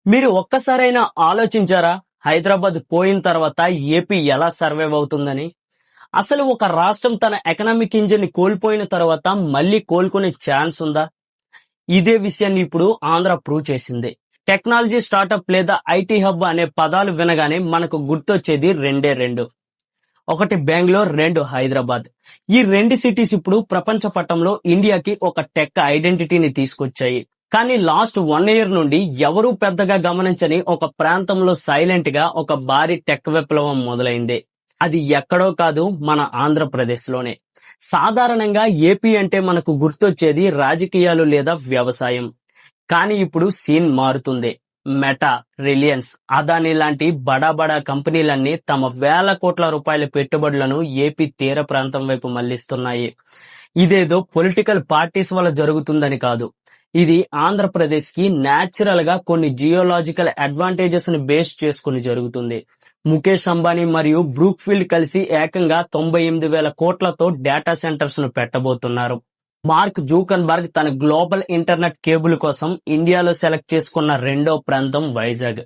మీరు ఒక్కసారైనా ఆలోచించారా? హైదరాబాద్ పోయిన తర్వాత ఏపీ ఎలా సర్వైవ్ అవుతుందని? అసలు ఒక రాష్ట్రం తన ఎకనామిక్ ఇంజిన్ ని కోల్పోయిన తర్వాత మళ్ళీ కోలుకునే ఛాన్స్ ఉందా? ఇదే విషయాన్ని ఇప్పుడు ఆంధ్ర ప్రూవ్ చేసింది. టెక్నాలజీ స్టార్టప్ లేదా ఐటీ హబ్ అనే పదాలు వినగానే మనకు గుర్తొచ్చేది రెండే రెండు. ఒకటి బెంగళూరు, రెండు హైదరాబాద్. ఈ రెండు సిటీస్ ఇప్పుడు ప్రపంచ పటంలో ఇండియాకి ఒక టెక్ ఐడెంటిటీని తీసుకొచ్చాయి. కానీ లాస్ట్ 1 ఇయర్ నుండి ఎవరూ పెద్దగా గమనించని ఒక ప్రాంతంలో సైలెంట్ గా ఒక భారీ టెక్ విప్లవం మొదలైంది. అది ఎక్కడో కాదు, మన ఆంధ్రప్రదేశ్ లోనే. సాధారణంగా ఏపీ అంటే మనకు గుర్తొచ్చేది రాజకీయాలు లేదా వ్యవసాయం. కానీ ఇప్పుడు సీన్ మారుతుంది. మెటా, రిలయన్స్, అదానీ లాంటి బడా బడా కంపెనీలన్నీ తమ వేల కోట్ల రూపాయల పెట్టుబడులను ఏపీ తీర ప్రాంతం వైపు మళ్లిస్తున్నాయి. ఇదేదో పొలిటికల్ పార్టీస్ వల్ల జరుగుతుందని కాదు. ఇది ఆంధ్రప్రదేశ్ కి న్యాచురల్ గా కొన్ని జియోలాజికల్ అడ్వాంటేజెస్ ని బేస్ చేసుకుని జరుగుతుంది. ముఖేష్ అంబానీ మరియు బ్రూక్ఫీల్డ్ కలిసి ఏకంగా 98,000 కోట్లతో డేటా సెంటర్స్ ను పెట్టబోతున్నారు. మార్క్ జూకన్బర్గ్ తన గ్లోబల్ ఇంటర్నెట్ కేబుల్ కోసం ఇండియాలో సెలెక్ట్ చేసుకున్న రెండో ప్రాంతం వైజాగ్.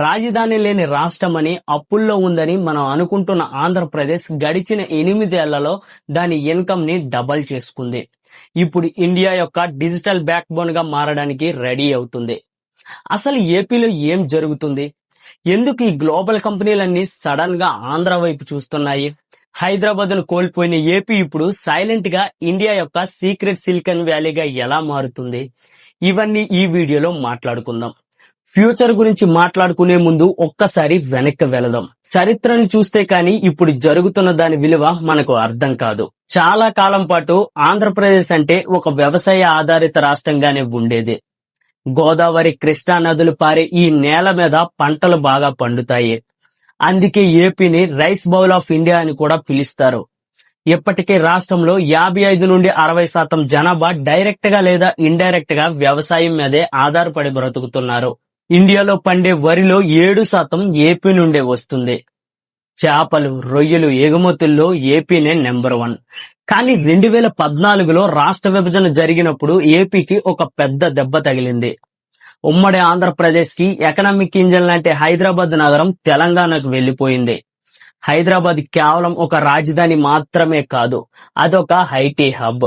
రాజధాని లేని రాష్ట్రమని, అప్పుల్లో ఉందని మనం అనుకుంటున్న ఆంధ్రప్రదేశ్ గడిచిన 8 ఏళ్లలో దాని ఇన్కమ్ ని డబల్ చేసుకుంది. ఇప్పుడు ఇండియా యొక్క డిజిటల్ బ్యాక్ బోన్ గా మారడానికి రెడీ అవుతుంది. అసలు ఏపీలో ఏం జరుగుతుంది? ఎందుకు ఈ గ్లోబల్ కంపెనీలన్నీ సడన్ గా ఆంధ్ర వైపు చూస్తున్నాయి? హైదరాబాద్ ను కోల్పోయిన ఏపీ ఇప్పుడు సైలెంట్ గా ఇండియా యొక్క సీక్రెట్ సిలికాన్ వ్యాలీగా ఎలా మారుతుంది? ఇవన్నీ ఈ వీడియోలో మాట్లాడుకుందాం. ఫ్యూచర్ గురించి మాట్లాడుకునే ముందు ఒక్కసారి వెనక్కి వెళదాం. చరిత్రను చూస్తే కానీ ఇప్పుడు జరుగుతున్న దాని విలువ మనకు అర్థం కాదు. చాలా కాలం పాటు ఆంధ్రప్రదేశ్ అంటే ఒక వ్యవసాయ ఆధారిత రాష్ట్రంగానే ఉండేది. గోదావరి, కృష్ణా నదులు పారే ఈ నేల మీద పంటలు బాగా పండుతాయి. అందుకే ఏపీని రైస్ బౌల్ ఆఫ్ ఇండియా అని కూడా పిలుస్తారు. ఇప్పటికే రాష్ట్రంలో 55 నుండి 60% జనాభా డైరెక్ట్ గా లేదా ఇండైరెక్ట్ గా వ్యవసాయం మీదే ఆధారపడి బ్రతుకుతున్నారు. ఇండియాలో పండే వరిలో 7% ఏపీ నుండే వస్తుంది. చేపలు, రొయ్యలు ఎగుమతుల్లో ఏపీనే నెంబర్ 1. కానీ 2014లో రాష్ట్ర విభజన జరిగినప్పుడు ఏపీకి ఒక పెద్ద దెబ్బ తగిలింది. ఉమ్మడి ఆంధ్రప్రదేశ్ కి ఎకనామిక్ ఇంజిన్ లాంటి హైదరాబాద్ నగరం తెలంగాణకు వెళ్లిపోయింది. హైదరాబాద్ కేవలం ఒక రాజధాని మాత్రమే కాదు, అదొక ఐటీ హబ్,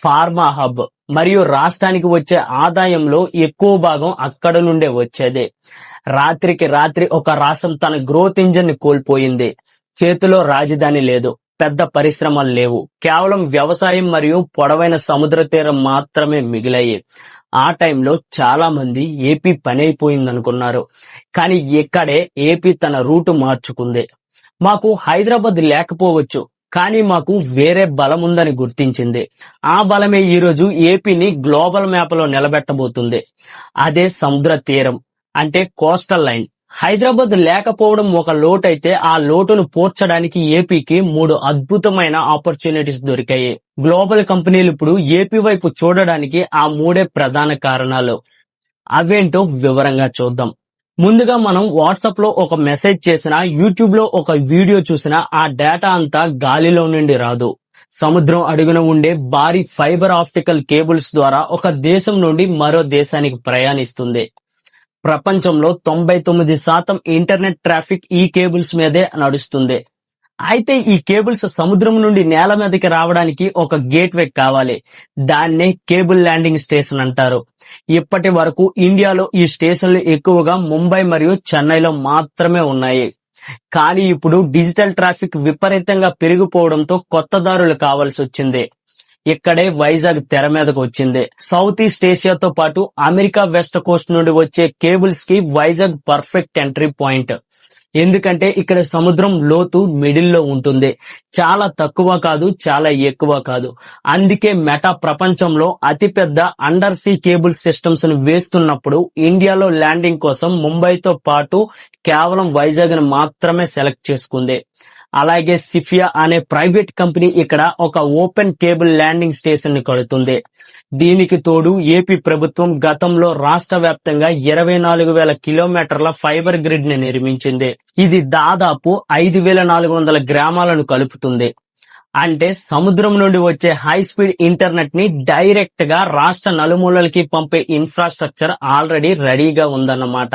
ఫార్మా హబ్, మరియు రాష్ట్రానికి వచ్చే ఆదాయంలో ఎక్కువ భాగం అక్కడ నుండే వచ్చేదే. రాత్రికి రాత్రి ఒక రాష్ట్రం తన గ్రోత్ ఇంజిన్ ని కోల్పోయింది. చేతిలో రాజధాని లేదు, పెద్ద పరిశ్రమలు లేవు, కేవలం వ్యవసాయం మరియు పొడవైన సముద్ర తీరం మాత్రమే మిగిలాయి. ఆ టైంలో చాలా మంది ఏపీ పని అయిపోయిందనుకున్నారు. కానీ ఇక్కడే ఏపీ తన రూటు మార్చుకుంది. మాకు హైదరాబాద్ లేకపోవచ్చు, కానీ మాకు వేరే బలం ఉందని గుర్తించింది. ఆ బలమే ఈరోజు ఏపీని గ్లోబల్ మ్యాప్ లో నిలబెట్టబోతుంది. అదే సముద్ర తీరం, అంటే కోస్టల్ లైన్. హైదరాబాద్ లేకపోవడం ఒక లోటు అయితే, ఆ లోటును పూడ్చడానికి ఏపీకి 3 అద్భుతమైన ఆపర్చునిటీస్ దొరికాయి. గ్లోబల్ కంపెనీలు ఇప్పుడు ఏపీ వైపు చూడడానికి ఆ 3 ప్రధాన కారణాలు. అవేంటో వివరంగా చూద్దాం. ముందుగా మనం వాట్సాప్ లో ఒక మెసేజ్ చేసినా, యూట్యూబ్ లో ఒక వీడియో చూసినా ఆ డేటా అంతా గాలిలో నుండి రాదు. సముద్రం అడుగున ఉండే భారీ ఫైబర్ ఆప్టికల్ కేబుల్స్ ద్వారా ఒక దేశం నుండి మరో దేశానికి ప్రయాణిస్తుంది. ప్రపంచంలో 99% ఇంటర్నెట్ ట్రాఫిక్ ఈ కేబుల్స్ మీదే నడుస్తుంది. అయితే ఈ కేబుల్స్ సముద్రం నుండి నేల మీదకి రావడానికి ఒక గేట్వే కావాలి. దాన్నే కేబుల్ ల్యాండింగ్ స్టేషన్ అంటారు. ఇప్పటి వరకు ఇండియాలో ఈ స్టేషన్లు ఎక్కువగా ముంబై మరియు చెన్నైలో మాత్రమే ఉన్నాయి. కానీ ఇప్పుడు డిజిటల్ ట్రాఫిక్ విపరీతంగా పెరిగిపోవడంతో కొత్త దారులు కావాల్సి వచ్చింది. ఇక్కడే వైజాగ్ తెర మీదకు వచ్చింది. సౌత్ ఈస్ట్ ఏషియాతో పాటు అమెరికా వెస్ట్ కోస్ట్ నుండి వచ్చే కేబుల్స్ కి వైజాగ్ పర్ఫెక్ట్ ఎంట్రీ పాయింట్. ఎందుకంటే ఇక్కడ సముద్రం లోతు మిడిల్ లో ఉంటుంది. చాలా తక్కువ కాదు, చాలా ఎక్కువ కాదు. అందుకే మెటా ప్రపంచంలో అతిపెద్ద అండర్ సీ కేబుల్ సిస్టమ్స్ ను వేస్తున్నప్పుడు ఇండియాలో ల్యాండింగ్ కోసం ముంబైతో పాటు కేవలం వైజాగ్ ను మాత్రమే సెలెక్ట్ చేసుకుంది. అలాగే సిఫియా అనే ప్రైవేట్ కంపెనీ ఇక్కడ ఒక ఓపెన్ కేబుల్ ల్యాండింగ్ స్టేషన్ ని కడుతుంది. దీనికి తోడు ఏపీ ప్రభుత్వం గతంలో రాష్ట్ర వ్యాప్తంగా 24,000 కిలోమీటర్ల ఫైబర్ గ్రిడ్ ని నిర్మించింది. ఇది దాదాపు 5,400 గ్రామాలను కలుపుతుంది. అంటే సముద్రం నుండి వచ్చే హై స్పీడ్ ఇంటర్నెట్ ని డైరెక్ట్ గా రాష్ట్ర నలుమూలలకి పంపే ఇన్ఫ్రాస్ట్రక్చర్ ఆల్రెడీ రెడీగా ఉందన్నమాట.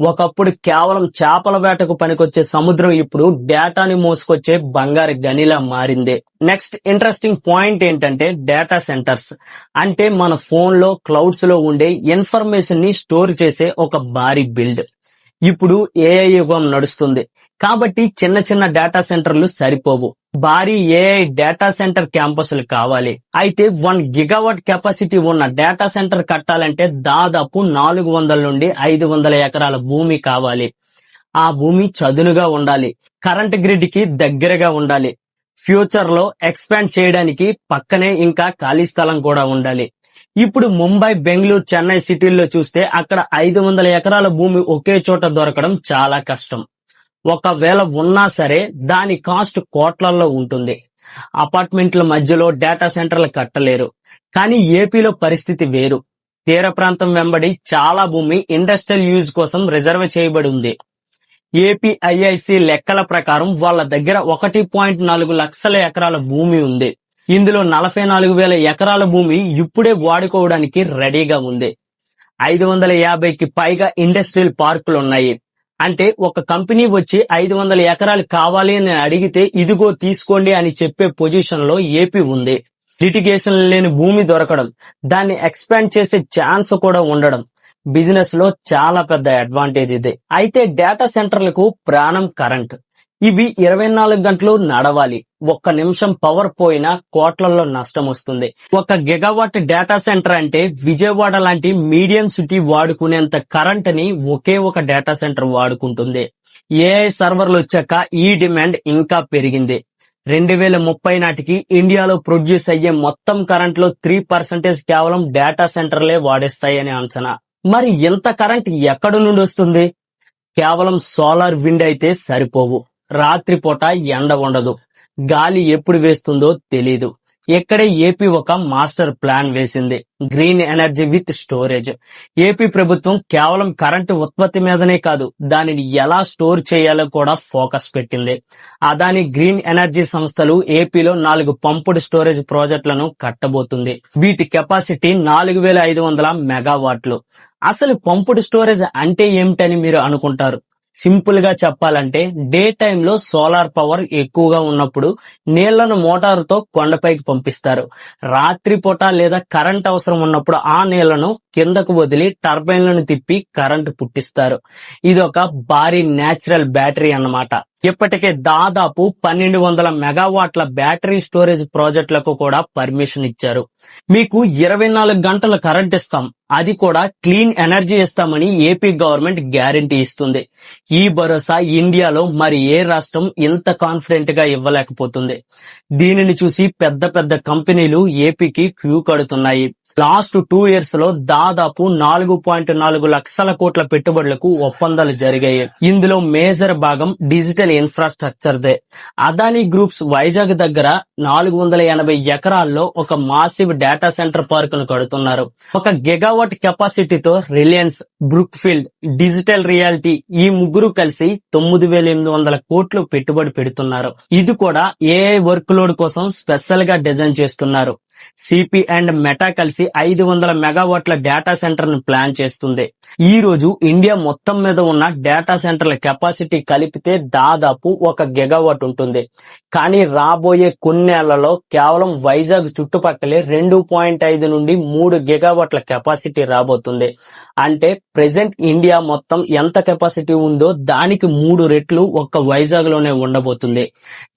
ఒకప్పుడు కేవలం చేపల వేటకు పనికొచ్చే సముద్రం ఇప్పుడు డేటాని మోసుకొచ్చే బంగారు గనిలా మారింది. నెక్స్ట్ ఇంట్రెస్టింగ్ పాయింట్ ఏంటంటే డేటా సెంటర్స్. అంటే మన ఫోన్ లో క్లౌడ్స్ లో ఉండే ఇన్ఫర్మేషన్ ని స్టోర్ చేసే ఒక భారీ బిల్డ్. ఇప్పుడు ఏఐ యుగం నడుస్తుంది కాబట్టి చిన్న చిన్న డేటా సెంటర్లు సరిపోవు, భారీ ఏఐ డేటా సెంటర్ క్యాంపస్లు కావాలి. అయితే 1 గిగావాట్ కెపాసిటీ ఉన్న డేటా సెంటర్ కట్టాలంటే దాదాపు 400 నుండి 500 ఎకరాల భూమి కావాలి. ఆ భూమి చదునుగా ఉండాలి, కరెంట్ గ్రిడ్ కి దగ్గరగా ఉండాలి, ఫ్యూచర్ లో ఎక్స్పాండ్ చేయడానికి పక్కనే ఇంకా ఖాళీ స్థలం కూడా ఉండాలి. ఇప్పుడు ముంబై, బెంగళూరు, చెన్నై సిటీల్లో చూస్తే అక్కడ 500 ఎకరాల భూమి ఒకే చోట దొరకడం చాలా కష్టం. ఒకవేళ ఉన్నా సరే దాని కాస్ట్ కోట్లల్లో ఉంటుంది. అపార్ట్మెంట్ల మధ్యలో డేటా సెంటర్లు కట్టలేరు. కానీ ఏపీలో పరిస్థితి వేరు. తీర ప్రాంతం వెంబడి చాలా భూమి ఇండస్ట్రియల్ యూజ్ కోసం రిజర్వ్ చేయబడి ఉంది. ఏపీఐఐసి లెక్కల ప్రకారం వాళ్ళ దగ్గర 1.4 లక్షల ఎకరాల భూమి ఉంది. ఇందులో 44,000 ఎకరాల భూమి ఇప్పుడే వాడుకోవడానికి రెడీగా ఉంది. 550కి పైగా ఇండస్ట్రియల్ పార్కులున్నాయి. అంటే ఒక కంపెనీ వచ్చి 500 ఎకరాలు కావాలి అని అడిగితే ఇదిగో తీసుకోండి అని చెప్పే పొజిషన్ లో ఏపీ ఉంది. లిటిగేషన్ లేని భూమి దొరకడం, దాన్ని ఎక్స్పాండ్ చేసే ఛాన్స్ కూడా ఉండడం బిజినెస్ లో చాలా పెద్ద అడ్వాంటేజ్ ఇది. అయితే డేటా సెంటర్లకు ప్రాణం కరెంట్. ఇవి 24 గంటలు నడవాలి. 1 నిమిషం పవర్ పోయినా కోట్లలో నష్టం వస్తుంది. 1 గిగావాట్ డేటా సెంటర్ అంటే విజయవాడ లాంటి మీడియం సిటీ వాడుకునేంత కరెంట్ ని ఒకే ఒక డేటా సెంటర్ వాడుకుంటుంది. ఏఐ సర్వర్లు వచ్చాక ఈ డిమాండ్ ఇంకా పెరిగింది. 2030 నాటికి ఇండియాలో ప్రొడ్యూస్ అయ్యే మొత్తం కరెంట్ లో 3% కేవలం డేటా సెంటర్లే వాడేస్తాయని అంచనా. మరి ఇంత కరెంట్ ఎక్కడి నుండి వస్తుంది? కేవలం సోలార్, విండ్ అయితే సరిపోవు. రాత్రిపూట ఎండ ఉండదు, గాలి ఎప్పుడు వేస్తుందో తెలీదు. ఇక్కడే ఏపీ ఒక మాస్టర్ ప్లాన్ వేసింది, green energy with storage. AP ప్రభుత్వం కేవలం కరెంటు ఉత్పత్తి మీదనే కాదు, దానిని ఎలా స్టోర్ చేయాలో కూడా ఫోకస్ పెట్టింది. అదాని గ్రీన్ ఎనర్జీ సంస్థలు ఏపీలో 4 పంపుడ్ స్టోరేజ్ ప్రాజెక్టులను కట్టబోతుంది. వీటి కెపాసిటీ 4,500 మెగావాట్లు. అసలు పంపుడ్ స్టోరేజ్ అంటే ఏమిటని మీరు అనుకుంటారు. సింపుల్ గా చెప్పాలంటే డే టైంలో సోలార్ పవర్ ఎక్కువగా ఉన్నప్పుడు నీళ్లను మోటారుతో కొండపైకి పంపిస్తారు. రాత్రిపూట లేదా కరెంట్ అవసరం ఉన్నప్పుడు ఆ నీళ్లను కిందకు వదిలి టర్బైన్లను తిప్పి కరెంటు పుట్టిస్తారు. ఇదొక భారీ నేచురల్ బ్యాటరీ అన్నమాట. ఇప్పటికే దాదాపు 1200 మెగావాట్ల బ్యాటరీ స్టోరేజ్ ప్రాజెక్టులకు కూడా పర్మిషన్ ఇచ్చారు. మీకు 24 గంటల కరెంట్ ఇస్తాం, అది కూడా క్లీన్ ఎనర్జీ ఇస్తామని ఏపీ గవర్నమెంట్ గ్యారంటీ ఇస్తుంది. ఈ భరోసా ఇండియాలో మరి ఏ రాష్ట్రం ఇంత కాన్ఫిడెంట్ గా ఇవ్వలేకపోతుంది. దీనిని చూసి పెద్ద పెద్ద కంపెనీలు ఏపీకి క్యూ కడుతున్నాయి. లాస్ట్ 2 ఇయర్స్ లో దాదాపు 4.4 లక్షల కోట్ల పెట్టుబడులకు ఒప్పందాలు జరిగాయి. ఇందులో మేజర్ భాగం digital infrastructure they. Adani groups Vizag దగ్గర 480 ఎకరాల్లో ఒక మాసివ్ డేటా సెంటర్ పార్క్ ను కడుతున్నారు. 1 గిగావాట్ కెపాసిటీతో Reliance, Brookfield, Digital Realty ఈ ముగ్గురు కలిసి 9,800 కోట్లు పెట్టుబడి పెడుతున్నారు. ఇది కూడా ఏఐ వర్క్ లోడ్ కోసం స్పెషల్ గా డిజైన్ చేస్తున్నారు. సిపి అండ్ మెటా కలిసి 500 మెగావాట్ల డేటా సెంటర్ ను ప్లాన్ చేస్తుంది. ఈ రోజు ఇండియా మొత్తం మీద ఉన్న డేటా సెంటర్ల కెపాసిటీ కలిపితే దాదాపు 1 గిగావాట్ ఉంటుంది. కానీ రాబోయే కొన్నేళ్లలో కేవలం వైజాగ్ చుట్టుపక్కలే 2.5 నుండి 3 గిగావాట్ల కెపాసిటీ రాబోతుంది. అంటే ప్రెసెంట్ ఇండియా మొత్తం ఎంత కెపాసిటీ ఉందో దానికి 3 రెట్లు ఒక్క వైజాగ్ లోనే ఉండబోతుంది.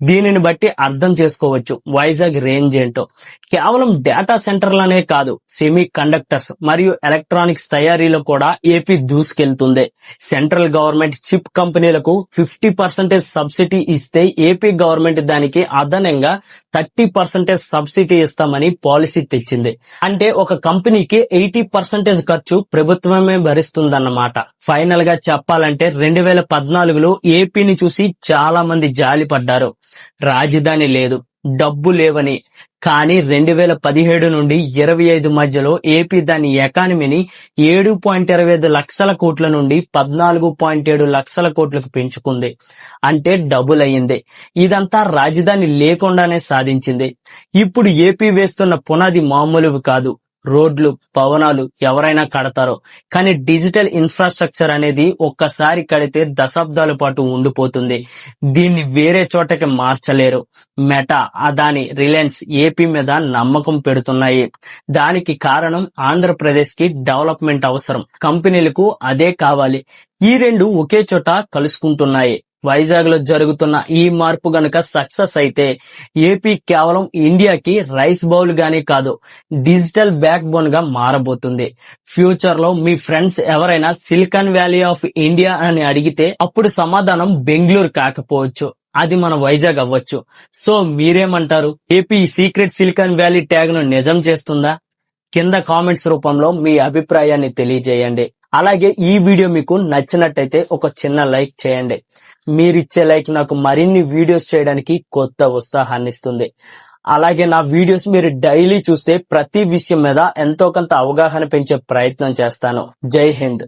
దీనిని బట్టి అర్థం చేసుకోవచ్చు వైజాగ్ రేంజ్ ఏంటో. కేవలం డేటా సెంటర్లనే కాదు, సెమీ కండక్టర్స్ మరియు ఎలక్ట్రానిక్స్ తయారీలో కూడా ఏపీ దూసుకెళ్తుంది. సెంట్రల్ గవర్నమెంట్ చిప్ కంపెనీలకు 50% సబ్సిడీ ఇస్తే ఏపీ గవర్నమెంట్ దానికి అదనంగా 30% సబ్సిడీ ఇస్తామని పాలసీ తెచ్చింది. అంటే ఒక కంపెనీకి 80% ఖర్చు ప్రభుత్వమే భరిస్తుందన్నమాట. ఫైనల్ గా చెప్పాలంటే 2014లో ఏపీని చూసి చాలా మంది జాలిపడ్డారు. రాజధాని లేదు, డబ్బు లేవని. కానీ 2017 నుండి 25 మధ్యలో ఏపీ దాని ఎకానమీని 7.25 లక్షల కోట్ల నుండి 14.7 లక్షల కోట్లకు పెంచుకుంది. అంటే డబుల్ అయ్యింది. ఇదంతా రాజధాని లేకుండానే సాధించింది. ఇప్పుడు ఏపీ వేస్తున్న పునాది మామూలువి కాదు. రోడ్లు, భవనాలు ఎవరైనా కడతారు, కానీ డిజిటల్ ఇన్ఫ్రాస్ట్రక్చర్ అనేది ఒక్కసారి కడితే దశాబ్దాల పాటు ఉండిపోతుంది. దీన్ని వేరే చోటకి మార్చలేరు. మెటా, అదాని, రిలయన్స్ ఏపీ మీద నమ్మకం పెడుతున్నాయి. దానికి కారణం ఆంధ్రప్రదేశ్ కి డెవలప్మెంట్ అవసరం. కంపెనీలకు అదే కావాలి. ఈ రెండు ఒకే చోట కలుసుకుంటున్నాయి. వైజాగ్ లో జరుగుతున్న ఈ మార్పు గనక సక్సెస్ అయితే ఏపీ కేవలం ఇండియాకి రైస్ బౌల్ గానే కాదు, డిజిటల్ బ్యాక్ బోన్ గా మారబోతుంది. ఫ్యూచర్ లో మీ ఫ్రెండ్స్ ఎవరైనా సిలికాన్ వ్యాలీ ఆఫ్ ఇండియా అని అడిగితే అప్పుడు సమాధానం బెంగళూరు కాకపోవచ్చు, అది మన వైజాగ్ అవ్వచ్చు. సో మీరేమంటారు? AP secret silicon valley tag ను నిజం చేస్తుందా? కింద కామెంట్స్ రూపంలో మీ అభిప్రాయాన్ని తెలియజేయండి. అలాగే ఈ వీడియో మీకు నచ్చినట్టయితే ఒక చిన్న లైక్ చేయండి. మీరిచ్చే లైక్ నాకు మరిన్ని వీడియోస్ చేయడానికి కొత్త ఉత్సాహాన్ని ఇస్తుంది. అలాగే నా వీడియోస్ మీరు డైలీ చూస్తే ప్రతి విషయం మీద ఎంతో కొంత అవగాహన పెంచే ప్రయత్నం చేస్తాను. జై హింద్.